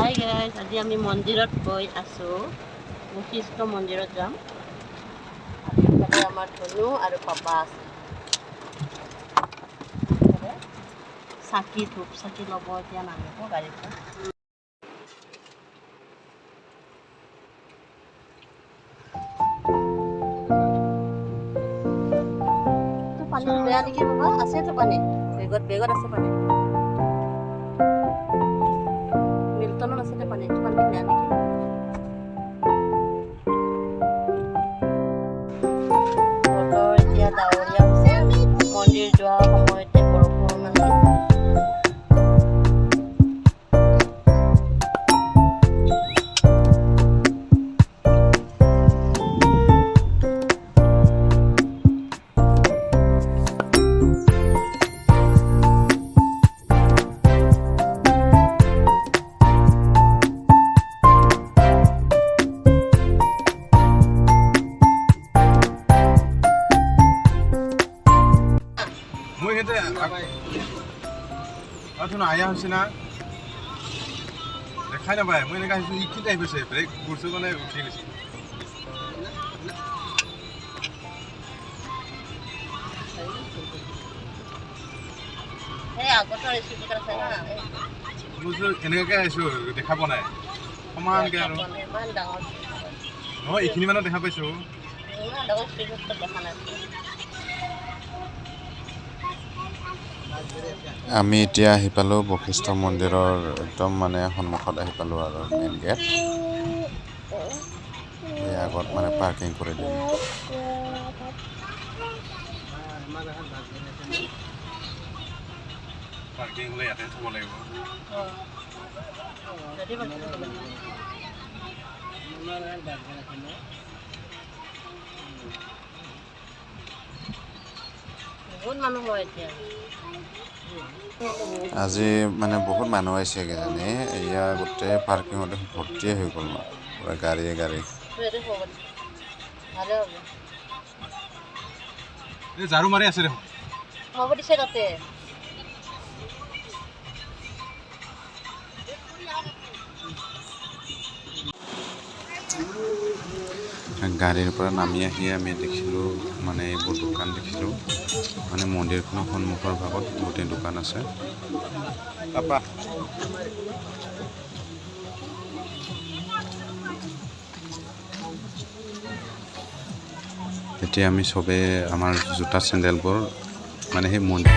Hi guys, আজি আমি মন্দিৰত গৈ আছোঁ। বশিষ্ঠ মন্দিৰত যাম। তাতে আমাৰ ধনু আৰু পাপা আছে। চাকি ধূপ চাকি ল'ব, এতিয়া নামিব গাড়ীখন। পানীটো বেয়া নেকি বাবা? আছেতো পানী, বেগত আছে পানী। মিল্টনত আছে পানী, এইটো পানী বেয়া নেকি? বতৰ এতিয়া ডাৱৰীয়া হৈছে, মন্দিৰ যোৱা সময়তে বৰষুণ আহিল। আয়া হৈছে না দেখাই নাপায়। মই এনেকৈ আহিছোঁ, ই কি টাইপ হৈছে ব্ৰেক ঘূৰছোঁ মানে উঠি গৈছে। এনেকুৱাকৈ আহিছোঁ, দেখা পোৱা নাই সমানকৈ আৰু নহয়, এইখিনি মানত দেখা পাইছোঁ। আমি এতিয়া আহি পালোঁ বশিষ্ঠ মন্দিৰৰ একদম মানে সন্মুখত আহি পালোঁ আৰু মেইন গেট। এই আগত মানে পাৰ্কিং কৰি দিম। পাৰ্কিং হ'লে ইয়াতে থ'ব লাগিব। বহুত মানুহ হয় এতিয়া। আজি মানে বহুত মানুহ আহিছে কিজানি, এয়া গোটেই পাৰ্কিঙতে ভৰ্তিয়ে হৈ গ'ল পুৰা গাড়ীয়ে গাড়ী। এই ঝাৰু মাৰি আছে দেখোন। হ'ব দিছে তাতে। গাড়ীৰ পৰা নামি আহি আমি দেখিলোঁ মানে এইবোৰ দোকান দেখিলোঁ। মানে মন্দিৰখনৰ সন্মুখৰ ভাগত গোটেই দোকান আছে। পাপা এতিয়া আমি চবেই আমাৰ জোতা চেণ্ডেলবোৰ মানে সেই মন্দিৰ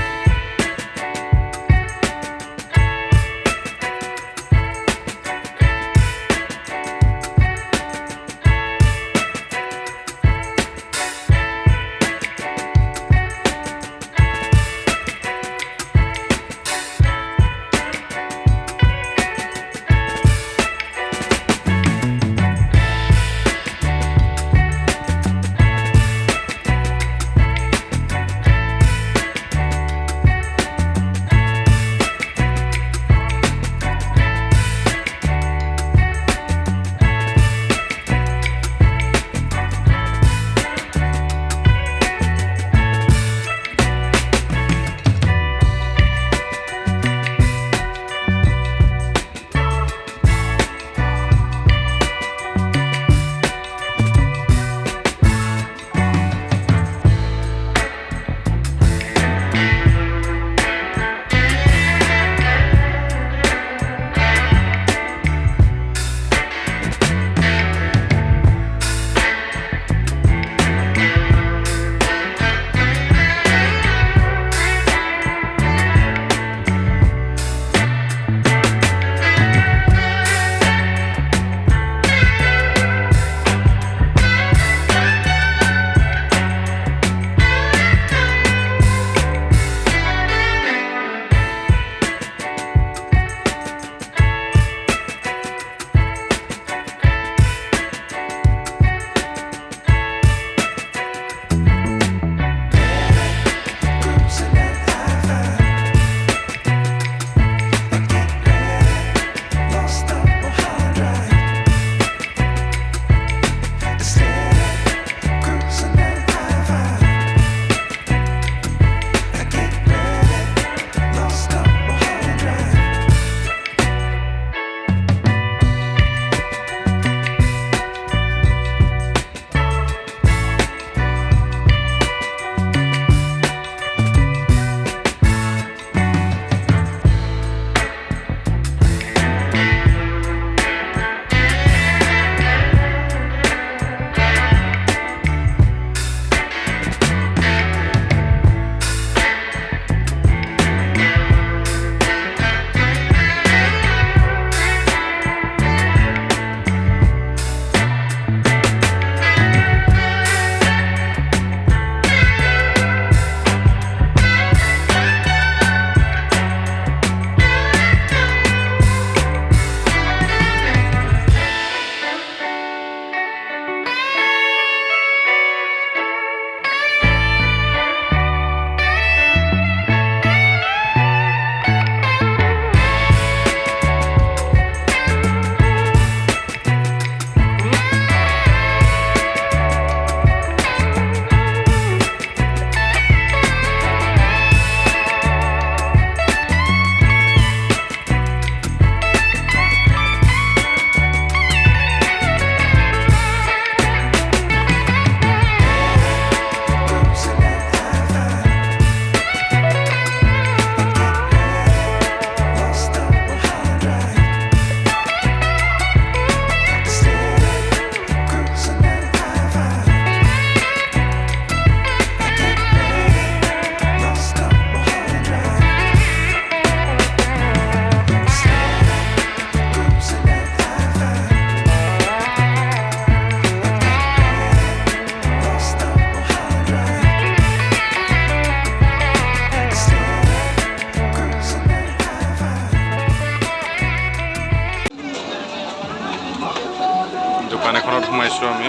দোকান এখনত সোমাইছোঁ আমি।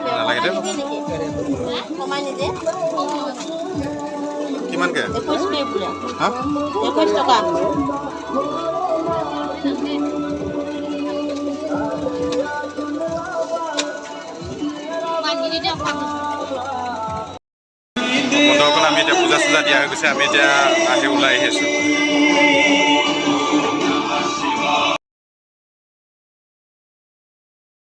নালাগে দে কিমানকে হা 21 টকা বন্ধুসকল আমি এতিয়া পূজা চূজা দিয়া হৈ গৈছে আমি এতিয়া আহি ওলাই আহিছোঁ